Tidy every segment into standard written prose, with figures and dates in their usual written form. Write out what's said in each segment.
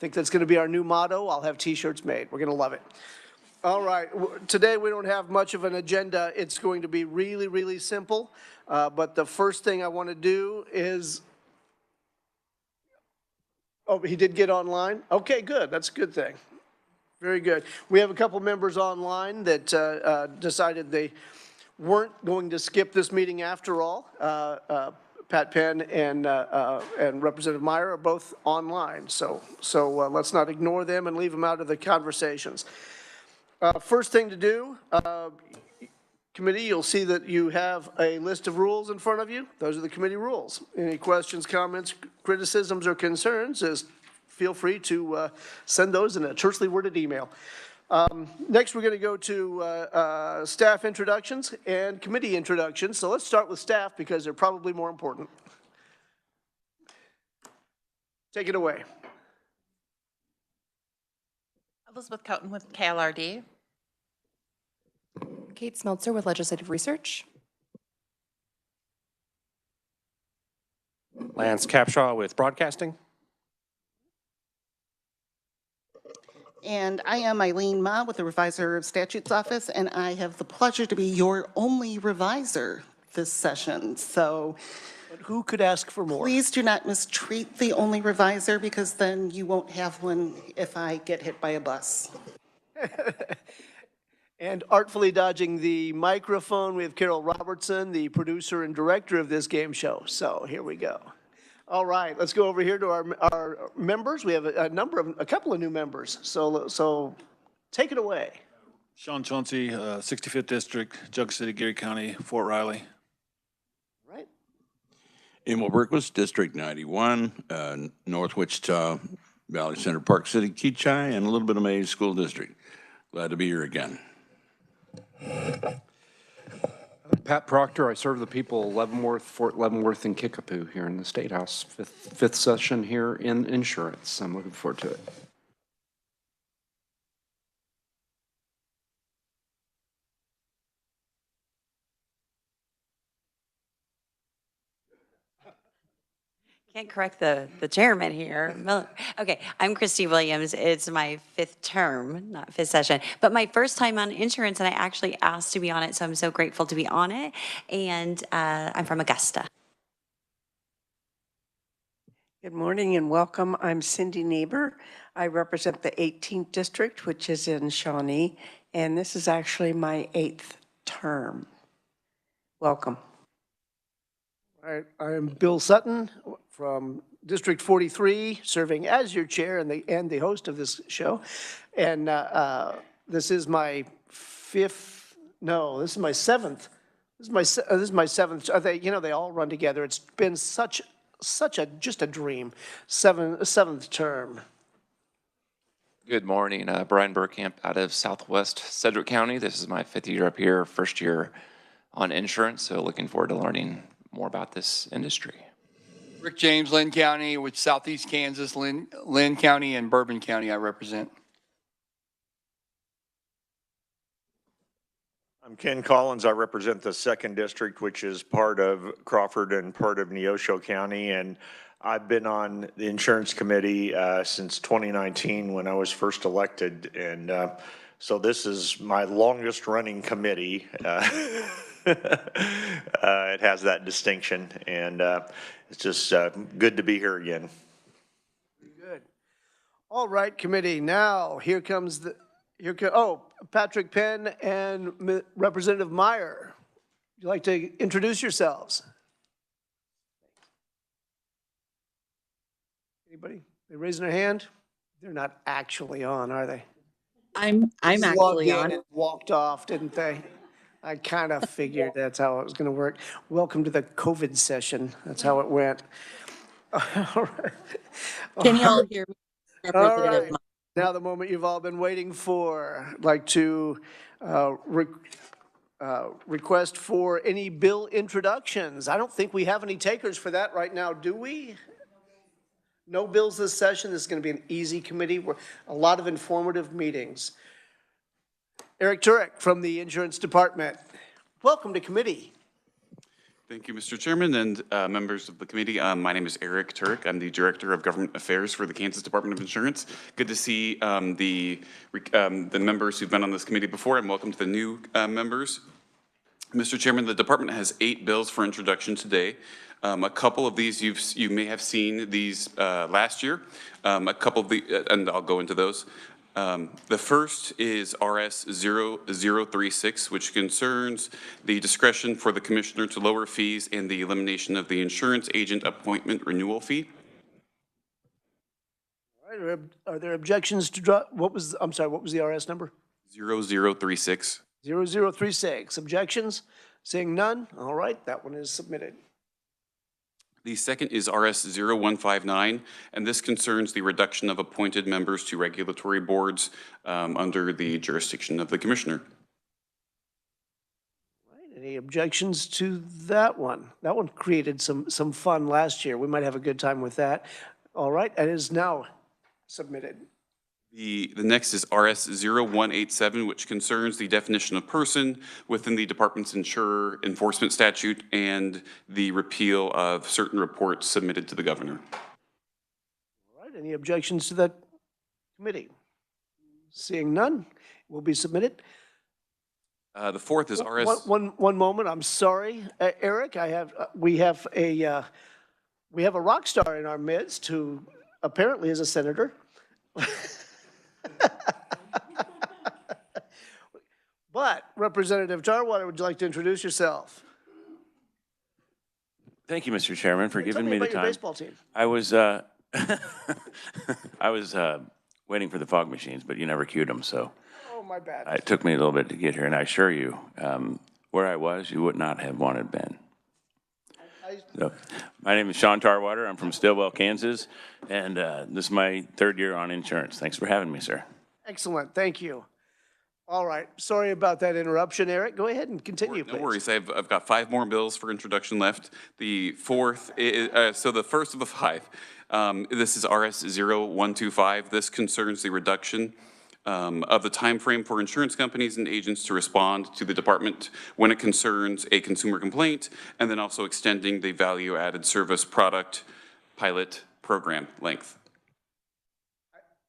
think that's going to be our new motto. I'll have t-shirts made. We're going to love it. All right, today we don't have much of an agenda. It's going to be really, really simple. But the first thing I want to do is, oh, he did get online? Okay, good. That's a good thing. Very good. We have a couple members online that decided they weren't going to skip this meeting after all. Pat Penn and Representative Meyer are both online, so let's not ignore them and leave them out of the conversations. First thing to do, committee, you'll see that you have a list of rules in front of you. Those are the committee rules. Any questions, comments, criticisms, or concerns, feel free to send those in a tersely worded email. Next, we're going to go to staff introductions and committee introductions. So let's start with staff because they're probably more important. Take it away. Elizabeth Coaten with KLRD. Kate Smeltzer with Legislative Research. Lance Capshaw with Broadcasting. And I am Eileen Ma with the Reviser of Statutes Office, and I have the pleasure to be your only reviser this session. So but who could ask for more? Please do not mistreat the only reviser, because then you won't have one if I get hit by a bus. And artfully dodging the microphone, we have Carol Robertson, the producer and director of this game show. So here we go. All right, let's go over here to our members. We have a couple of new members. So take it away. Sean Chauncey, 65th District, Jug City, Geary County, Fort Riley. All right. Emil Berquist, District 91, North Wichita, Valley Center, Park City, Keachai, and a little bit of Mays School District. Glad to be here again. Pat Proctor, I serve the people Leavenworth, Fort Leavenworth, and Kickapoo here in the State House. Fifth session here in insurance. I'm looking forward to it. Can't correct the chairman here. Okay, I'm Christy Williams. It's my 5th term, not 5th session, but my first time on insurance, and I actually asked to be on it, so I'm so grateful to be on it. And I'm from Augusta. Good morning and welcome. I'm Cindy Neighbor. I represent the 18th District, which is in Shawnee, and this is actually my 8th term. Welcome. All right, I'm Bill Sutton from District 43, serving as your chair and the host of this show. And this is my 5th, no, this is my 7th. This is my 7th. They all run together. It's been just a dream. 7th term. Good morning, Brian Burkamp out of Southwest Sedgwick County. This is my 5th year up here, first year on insurance, so looking forward to learning more about this industry. Rick James, Lynn County, with Southeast Kansas, Lynn County and Bourbon County I represent. I'm Ken Collins. I represent the 2nd District, which is part of Crawford and part of Neosho County. And I've been on the insurance committee since 2019 when I was first elected. And so this is my longest running committee. It has that distinction, and it's just good to be here again. Good. All right, committee. Now here comes Patrick Penn and Representative Meyer. Would you like to introduce yourselves? Anybody? They raising their hand? They're not actually on, are they? I'm actually on. And walked off, didn't they? I kind of figured that's how it was going to work. Welcome to the COVID session. That's how it went. All right. Can you all hear me? All right. Now the moment you've all been waiting for. I'd like to request for any bill introductions. I don't think we have any takers for that right now, do we? No bills this session. This is going to be an easy committee. A lot of informative meetings. Eric Turek from the Insurance Department. Welcome to committee. Thank you, Mr. Chairman and members of the committee. My name is Eric Turek. I'm the Director of Government Affairs for the Kansas Department of Insurance. Good to see the members who've been on this committee before, and welcome to the new members. Mr. Chairman, the department has 8 bills for introduction today. A couple of these you may have seen these last year. A couple of the, and I'll go into those. The first is RS 0036, which concerns the discretion for the commissioner to lower fees and the elimination of the insurance agent appointment renewal fee. All right, are there objections to drop, I'm sorry, what was the RS number? 0036. 0036. Objections? Seeing none? All right, that one is submitted. The second is RS 0159, and this concerns the reduction of appointed members to regulatory boards under the jurisdiction of the commissioner. All right, any objections to that one? That one created some fun last year. We might have a good time with that. All right, that is now submitted. The next is RS 0187, which concerns the definition of person within the department's insurer enforcement statute and the repeal of certain reports submitted to the governor. All right, any objections to that committee? Seeing none, will be submitted. The fourth is RS. One moment, I'm sorry, Eric, we have a rock star in our midst who apparently is a senator. But Representative Tarwater, would you like to introduce yourself? Thank you, Mr. Chairman, for giving me the Your time. baseball team. I was waiting for the fog machines, but you never queued them, so Oh, my bad. it took me a little bit to get here. And I assure you, where I was, you would not have wanted Ben. So, my name is Sean Tarwater. I'm from Stillwell, Kansas, and this is my 3rd year on insurance. Thanks for having me, sir. Excellent, thank you. All right, sorry about that interruption, Eric. Go ahead and continue, please. No worries. I've got 5 more bills for introduction left. The fourth is, so the first of the 5, this is RS 0125. This concerns the reduction of the time frame for insurance companies and agents to respond to the department when it concerns a consumer complaint, and then also extending the value-added service product pilot program length.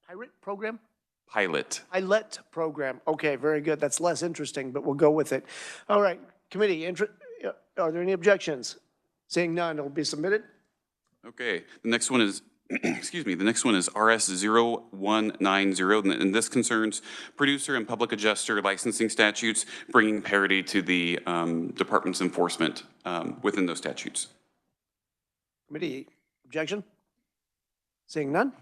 Pirate program? Pilot. Pilot program. Okay, very good. That's less interesting, but we'll go with it. All right, committee, are there any objections? Seeing none, it will be submitted. Okay, the next one is, excuse me, the next one is RS 0190, and this concerns producer and public adjuster licensing statutes, bringing parity to the department's enforcement within those statutes. Committee, objection? Seeing none?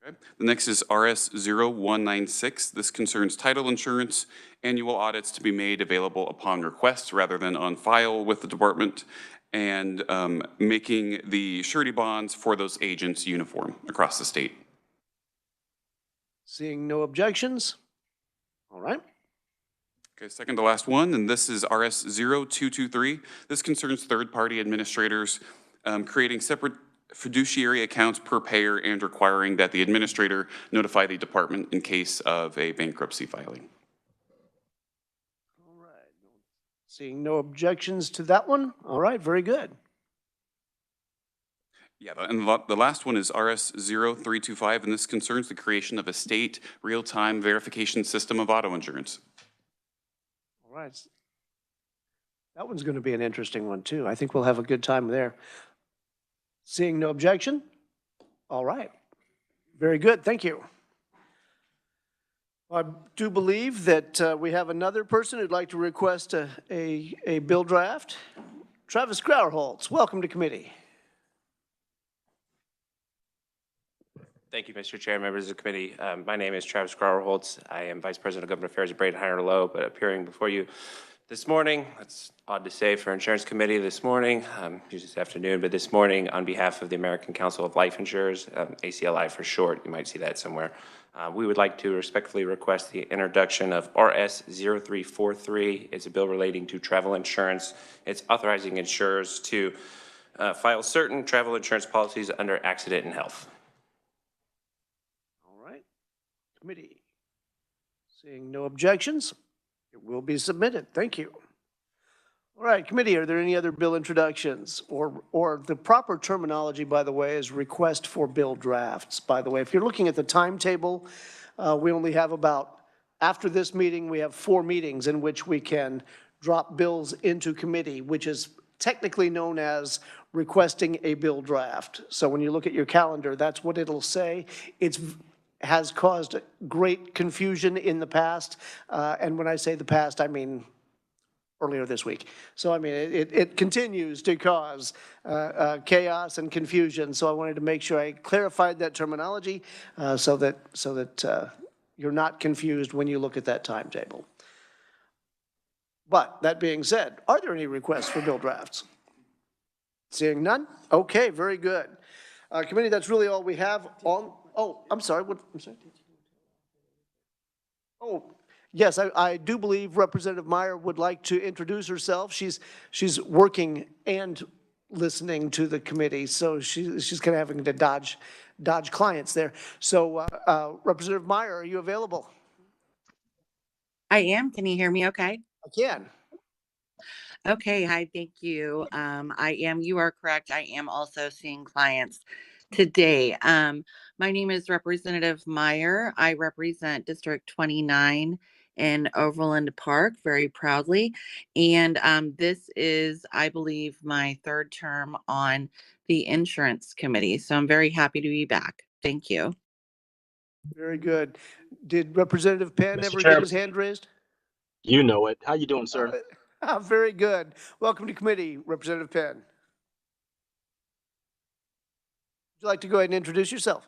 Okay. The next is RS 0196. This concerns title insurance, annual audits to be made available upon request rather than on file with the department, and making the surety bonds for those agents uniform across the state. Seeing no objections? All right. Okay, second to last one, and this is RS 0223. This concerns third-party administrators creating separate fiduciary accounts per payer and requiring that the administrator notify the department in case of a bankruptcy filing. All right. Seeing no objections to that one? All right, very good. Yeah, and the last one is RS 0325, and this concerns the creation of a state real-time verification system of auto insurance. All right. That one's going to be an interesting one, too. I think we'll have a good time there. Seeing no objection? All right. Very good. Thank you. I do believe that we have another person who'd like to request a bill draft. Travis Grauerholtz, welcome to committee. Thank you, Mr. Chair, members of the committee. My name is Travis Grauerholtz. I am Vice President of Government Affairs at Braden Higher Low, but appearing before you this morning, that's odd to say for Insurance Committee this morning, usually this afternoon, but this morning on behalf of the American Council of Life Insurers, ACLI for short, you might see that somewhere, we would like to respectfully request the introduction of RS 0343. It's a bill relating to travel insurance. It's authorizing insurers to file certain travel insurance policies under accident and health. All right. Committee. Seeing no objections, it will be submitted. Thank you. All right, committee, are there any other bill introductions? Or the proper terminology, by the way, is request for bill drafts. By the way, if you're looking at the timetable, we only have about, after this meeting, we have 4 meetings in which we can drop bills into committee, which is technically known as requesting a bill draft. So when you look at your calendar, that's what it'll say. It's has caused great confusion in the past. And when I say the past, I mean earlier this week. So, I mean, it continues to cause chaos and confusion. So I wanted to make sure I clarified that terminology so that you're not confused when you look at that timetable. But that being said, are there any requests for bill drafts? Seeing none? Okay, very good. Committee, that's really all we have on, oh, I'm sorry, what, I'm sorry. Oh, yes, I do believe Representative Meyer would like to introduce herself. She's working and listening to the committee, so she's kind of having to dodge clients there. So Representative Meyer, are you available? I am. Can you hear me okay? I can. Okay. Hi. Thank you. You are correct. I am also seeing clients today. My name is Representative Meyer. I represent District 29 in Overland Park very proudly. And this is, I believe, my 3rd term on the insurance committee. So I'm very happy to be back. Thank you. Very good. Did Representative Penn Mr. ever get Chairman, his hand raised? you know it. How you doing, sir? Very good. Welcome to committee, Representative Penn. Would you like to go ahead and introduce yourself?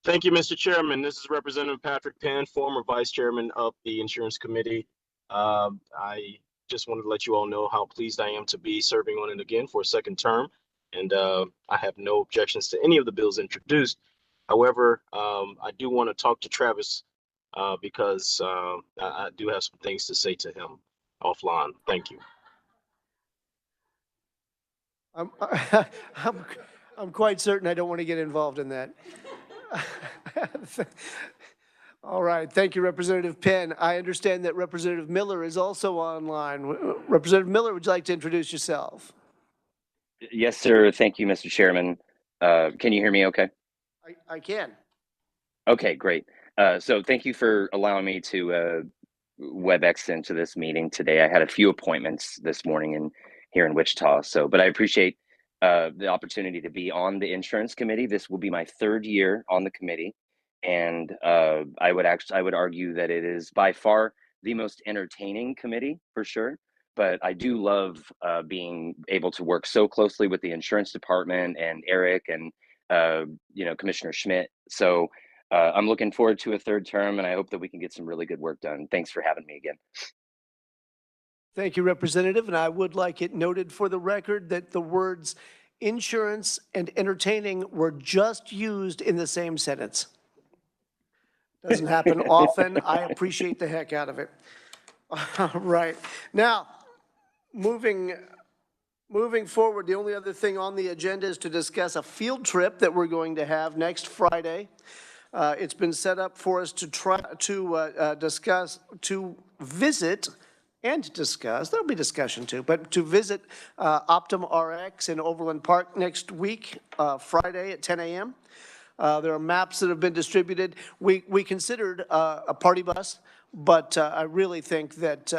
Thank you, Mr. Chairman. This is Representative Patrick Penn, former Vice Chairman of the Insurance Committee. I just wanted to let you all know how pleased I am to be serving on it again for a 2nd term. And I have no objections to any of the bills introduced. However, I do want to talk to Travis because I do have some things to say to him offline. Thank you. I'm quite certain I don't want to get involved in that. All right, thank you, Representative Penn. I understand that Representative Miller is also online. Representative Miller, would you like to introduce yourself? Yes, sir. Thank you, Mr. Chairman. Can you hear me okay? I can. Okay, great. So thank you for allowing me to WebEx into this meeting today. I had a few appointments this morning here in Wichita, but I appreciate the opportunity to be on the insurance committee. This will be my 3rd year on the committee, and I would argue that it is by far the most entertaining committee for sure. But I do love being able to work so closely with the insurance department and Eric and Commissioner Schmidt. So I'm looking forward to a 3rd term, and I hope that we can get some really good work done. Thanks for having me again. Thank you, Representative. And I would like it noted for the record that the words insurance and entertaining were just used in the same sentence. Doesn't happen often. I appreciate the heck out of it. All right. Now, moving forward, the only other thing on the agenda is to discuss a field trip that we're going to have next Friday. It's been set up for us to visit and discuss, there'll be discussion too, but to visit Optum RX in Overland Park next week, Friday at 10 a.m. There are maps that have been distributed. We considered a party bus, but I really think that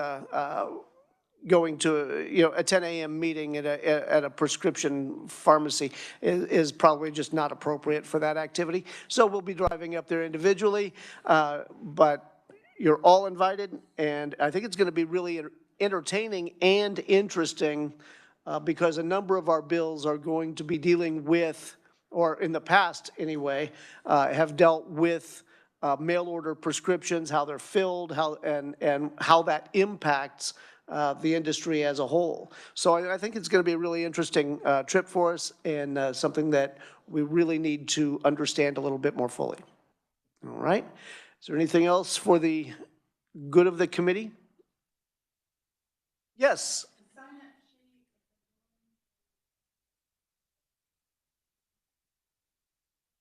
going to a 10 a.m. meeting at a prescription pharmacy is probably just not appropriate for that activity. So we'll be driving up there individually, but you're all invited, and I think it's going to be really entertaining and interesting because a number of our bills are going to be dealing with, or in the past anyway, have dealt with mail order prescriptions, how they're filled, and how that impacts the industry as a whole. So I think it's going to be a really interesting trip for us and something that we really need to understand a little bit more fully. All right. Is there anything else for the good of the committee? Yes.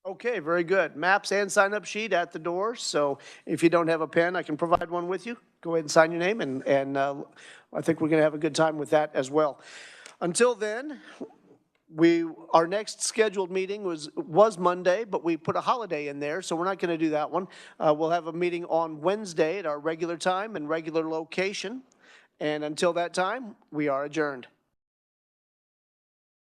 Okay, very good. Maps and sign-up sheet at the door, so if you don't have a pen, I can provide one with you. Go ahead and sign your name, and I think we're going to have a good time with that as well. Until then, our next scheduled meeting was Monday, but we put a holiday in there, so we're not going to do that one. We'll have a meeting on Wednesday at our regular time and regular location, and until that time, we are adjourned.